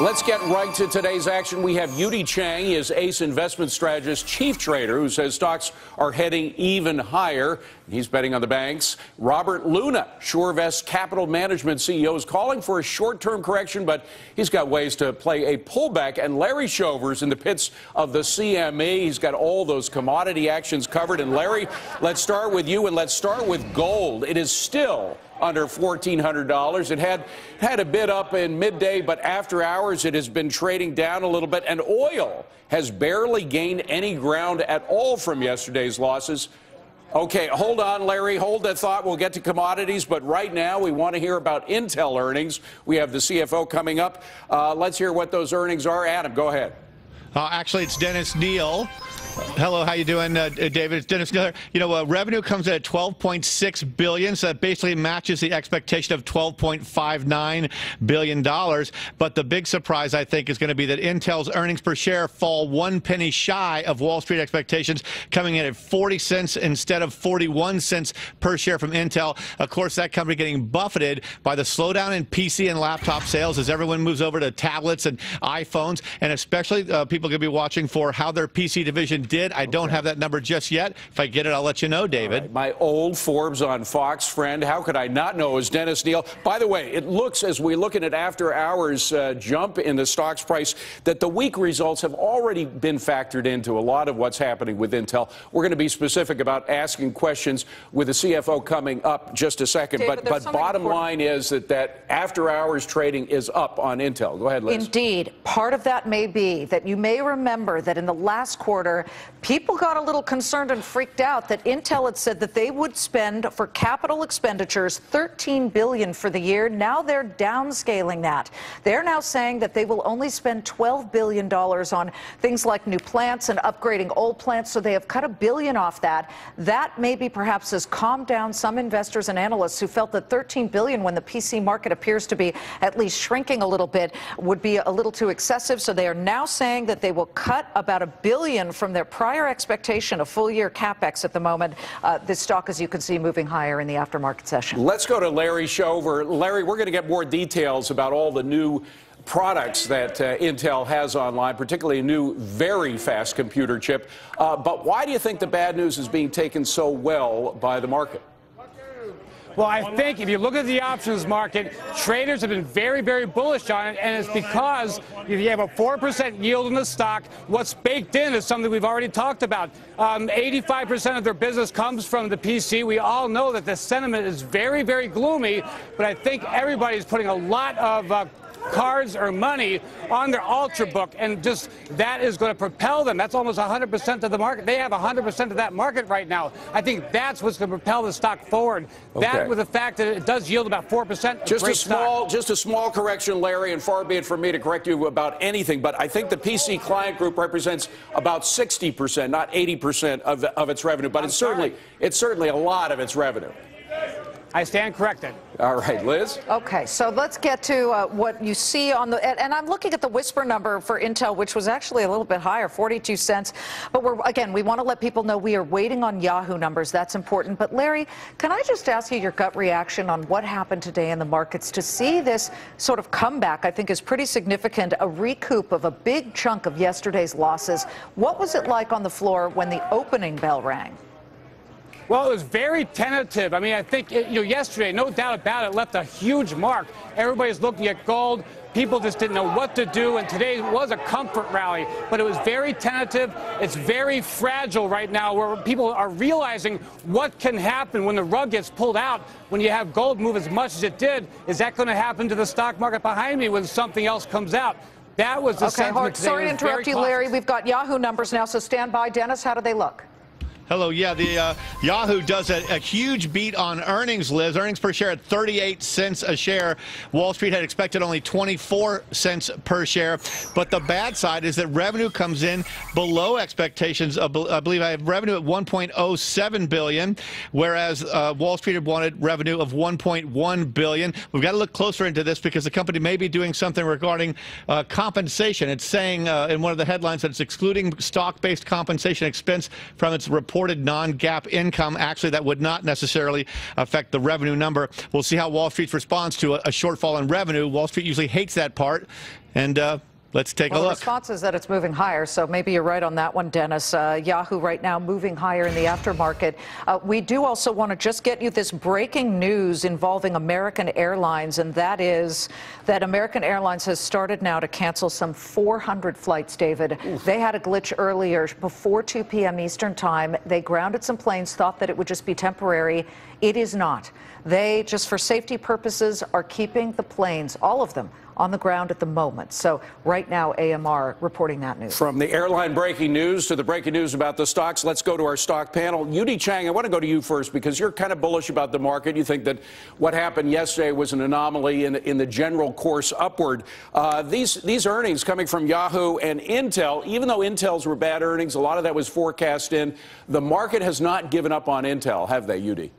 Let's get right to today's action. We have Yu-Dee Chang, he is Ace Investment Strategist, chief trader, who says stocks are heading even higher. He's betting on the banks. Robert Luna, SureVest Capital Management CEO, is calling for a short-term correction, but he's got ways to play a pullback. And Larry Shover's in the pits of the CME. He's got all those commodity actions covered. And Larry, let's start with you, and let's start with gold. It is still under $1,400. It had a bid up in midday, but after hours it has been trading down a little bit, and oil has barely gained any ground at all from yesterday's losses. Okay, hold on, Larry. Hold that thought. We'll get to commodities, but right now we want to hear about Intel earnings. We have the CFO coming up. Let's hear what those earnings are. Adam, go ahead. Actually, it's Dennis Neal. Hello, how you doing, David? It's Dennis Neal. You know, revenue comes in at $12.6 billion, so that basically matches the expectation of $12.59 billion. But the big surprise, I think, is going to be that Intel's earnings per share fall 1 penny shy of Wall Street expectations, coming in at 40 cents instead of 41 cents per share from Intel. Of course, that company getting buffeted by the slowdown in PC and laptop sales as everyone moves over to tablets and iPhones, and especially people going to be watching for how their PC division did. I don't have that number just yet. If I get it, I'll let you know, David. Right. My old Forbes on Fox friend, how could I not know, is Dennis Neal. By the way, it looks, as we're looking at after hours jump in the stock's price, that the weak results have already been factored into a lot of what's happening with Intel. We're going to be specific about asking questions with the CFO coming up just a second. David, but bottom line is that after hours trading is up on Intel. Go ahead, Liz. Indeed. Part of that may be that you may remember that in the last quarter, people got a little concerned and freaked out that Intel had said that they would spend for capital expenditures $13 billion for the year. Now they're downscaling that. They're now saying that they will only spend $12 billion on things like new plants and upgrading old plants, so they have cut $1 billion off that. That maybe perhaps has calmed down some investors and analysts who felt that $13 billion, when the PC market appears to be at least shrinking a little bit, would be a little too excessive. So they are now saying that they will cut about $1 billion from their prior expectation of full-year capex at the moment. This stock, as you can see, moving higher in the aftermarket session. Let's go to Larry Shover. Larry, we're going to get more details about all the new products that Intel has online, particularly a new very fast computer chip. But why do you think the bad news is being taken so well by the market? Well, I think if you look at the options market, traders have been very, very bullish on it, and it's because if you have a 4% yield in the stock, what's baked in is something we've already talked about. 85% of their business comes from the PC. We all know that the sentiment is very, very gloomy, but I think everybody's putting a lot of cards or money on their Ultrabook, and just that is going to propel them. That's almost 100% of the market. They have 100% of that market right now. I think that's what's going to propel the stock forward. Okay. That, with the fact that it does yield about 4%. Just a small correction, Larry, and far be it from me to correct you about anything, but I think the PC client group represents about 60%, not 80% of its revenue, but it's certainly a lot of its revenue. I stand corrected. All right, Liz? Okay, so let's get to what you see on the, and I'm looking at the whisper number for Intel, which was actually a little bit higher, 42 cents. But we want to let people know we are waiting on Yahoo numbers. That's important. But Larry, can I just ask you your gut reaction on what happened today in the markets? To see this sort of comeback, I think, is pretty significant, a recoup of a big chunk of yesterday's losses. What was it like on the floor when the opening bell rang? Well, it was very tentative. I mean, I think, yesterday, no doubt about it, left a huge mark. Everybody's looking at gold. People just didn't know what to do, and today was a comfort rally, but it was very tentative. It's very fragile right now, where people are realizing what can happen when the rug gets pulled out, when you have gold move as much as it did. Is that going to happen to the stock market behind me when something else comes out? That was the sentiment today. Sorry to interrupt you, Larry. We've got Yahoo numbers now, so stand by. Dennis, how do they look? Hello. Yeah, the Yahoo does a huge beat on earnings, Liz. Earnings per share at 38 cents a share. Wall Street had expected only 24 cents per share. But the bad side is that revenue comes in below expectations. I believe I have revenue at $1.07 billion, whereas Wall Street had wanted revenue of $1.1 billion. We've got to look closer into this because the company may be doing something regarding compensation. It's saying in one of the headlines that it's excluding stock-based compensation expense from its reported non-GAAP income. Actually, that would not necessarily affect the revenue number. We'll see how Wall Street responds to a shortfall in revenue. Wall Street usually hates that part. And let's take a The look. response is that it's moving higher, so maybe you're right on that one, Dennis. Yahoo right now moving higher in the aftermarket. We do also want to just get you this breaking news involving American Airlines, and that is that American Airlines has started now to cancel some 400 flights, David. Oof. They had a glitch earlier before 2 p.m. Eastern time. They grounded some planes, thought that it would just be temporary. It is not. They, just for safety purposes, are keeping the planes, all of them, on the ground at the moment. So right now, AMR reporting that news. From the airline breaking news to the breaking news about the stocks, let's go to our stock panel. Yu-Dee Chang, I want to go to you first because you're kind of bullish about the market. You think that what happened yesterday was an anomaly in the general course upward. These earnings coming from Yahoo and Intel, even though Intel's were bad earnings, a lot of that was forecast in. The market has not given up on Intel, have they, Yu-Dee?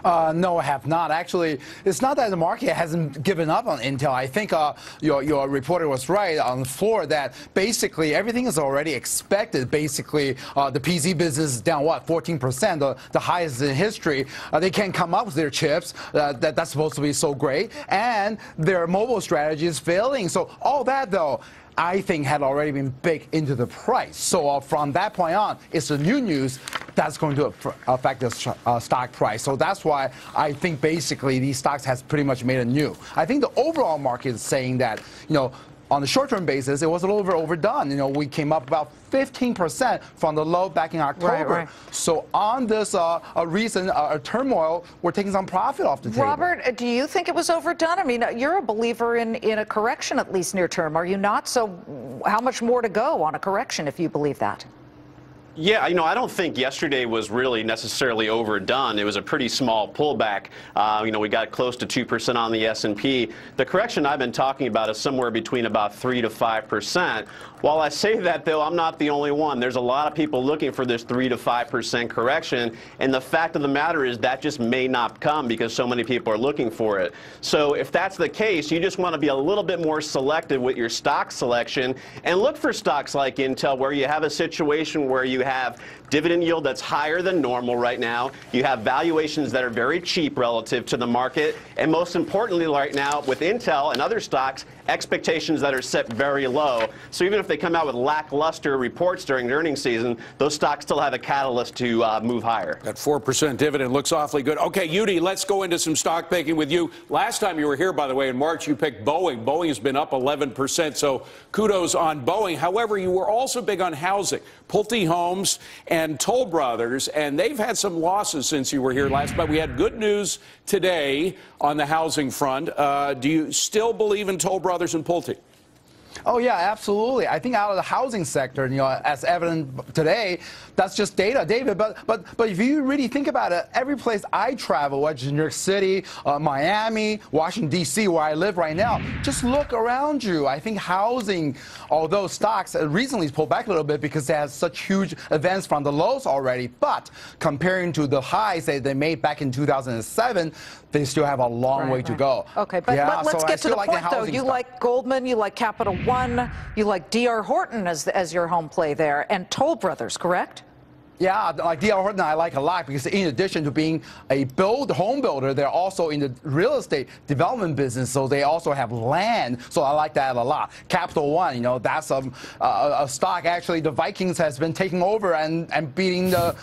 No, I have not. Actually, it's not that the market hasn't given up on Intel. I think your reporter was right on the floor that basically everything is already expected. Basically, the PC business is down, what, 14%, the highest in history. They can't come up with their chips. That's supposed to be so great. And their mobile strategy is failing. So all that, though, I think had already been baked into the price. So from that point on, it's the new news that's going to affect the stock price. So that's why I think basically these stocks has pretty much made a new. I think the overall market is saying that, on the short-term basis, it was a little bit overdone. We came up about 15% from the low back in October. Right. So on this recent turmoil, we're taking some profit off the table. Robert, do you think it was overdone? I mean, you're a believer in a correction, at least near term, are you not? So how much more to go on a correction if you believe that? Yeah, I don't think yesterday was really necessarily overdone. It was a pretty small pullback. We got close to 2% on the S&P. The correction I've been talking about is somewhere between about 3 to 5%. While I say that, though, I'm not the only one. There's a lot of people looking for this 3 to 5% correction, and the fact of the matter is that just may not come because so many people are looking for it. So if that's the case, you just want to be a little bit more selective with your stock selection and look for stocks like Intel where you have a situation where you have dividend yield that's higher than normal right now. You have valuations that are very cheap relative to the market. And most importantly right now with Intel and other stocks, expectations that are set very low. So even if they come out with lackluster reports during the earnings season, those stocks still have a catalyst to move higher. That 4% dividend looks awfully good. Okay, Yu-Dee, let's go into some stock picking with you. Last time you were here, by the way, in March, you picked Boeing. Boeing has been up 11%, so kudos on Boeing. However, you were also big on housing, Pulte Homes and Toll Brothers, and they've had some losses since you were here last. But we had good news today on the housing front. Do you still believe in Toll Brothers and Pulte? Oh, yeah, absolutely. I think out of the housing sector, as evident today, that's just data, David. But if you really think about it, every place I travel, whether it's New York City, Miami, Washington, D.C., where I live right now, just look around you. I think housing, although stocks recently pulled back a little bit because they had such huge events from the lows already, but comparing to the highs that they made back in 2007, they still have a long way to go. Okay, but let's get to the point, though. You like Goldman, you like Capital One, you like D.R. Horton as your home play there, and Toll Brothers, correct? Yeah, like D.R. Horton I like a lot because in addition to being a home builder, they're also in the real estate development business, so they also have land, so I like that a lot. Capital One, that's a stock actually the Vikings has been taking over and beating the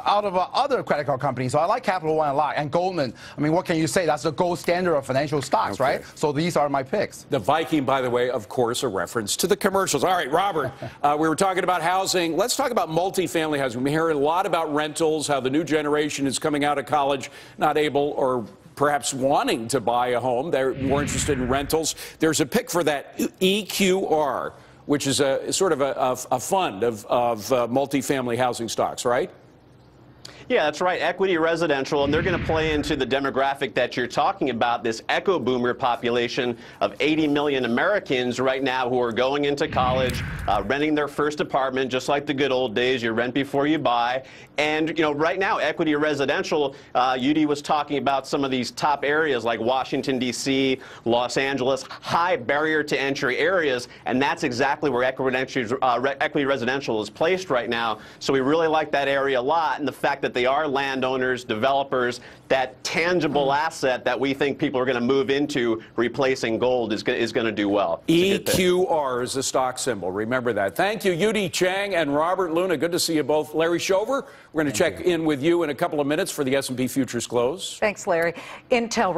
out of other credit card companies, so I like Capital One a lot. And Goldman, I mean, what can you say? That's the gold standard of financial stocks, right? So these are my picks. The Viking, by the way, of course, a reference to the commercials. All right, Robert, we were talking about housing. Let's talk about multifamily housing. We hear a lot about rentals, how the new generation is coming out of college, not able or perhaps wanting to buy a home. They're more interested in rentals. There's a pick for that EQR, which is a sort of a fund of multifamily housing stocks, right? Yeah, that's right. Equity residential, and they're going to play into the demographic that you're talking about, this echo boomer population of 80 million Americans right now who are going into college, renting their first apartment, just like the good old days. You rent before you buy. And, right now, equity residential, Yu-Dee was talking about some of these top areas like Washington, D.C., Los Angeles, high barrier to entry areas, and that's exactly where equity residential is placed right now. So we really like that area a lot, and the fact fact that they are landowners, developers, that tangible asset that we think people are going to move into replacing gold is going to do well. EQR is the stock symbol. Remember that. Thank you, Yu-Dee Chang and Robert Luna. Good to see you both. Larry Shover, we're going to check in with you in a couple of minutes for the S&P futures close. Thanks, Larry. Intel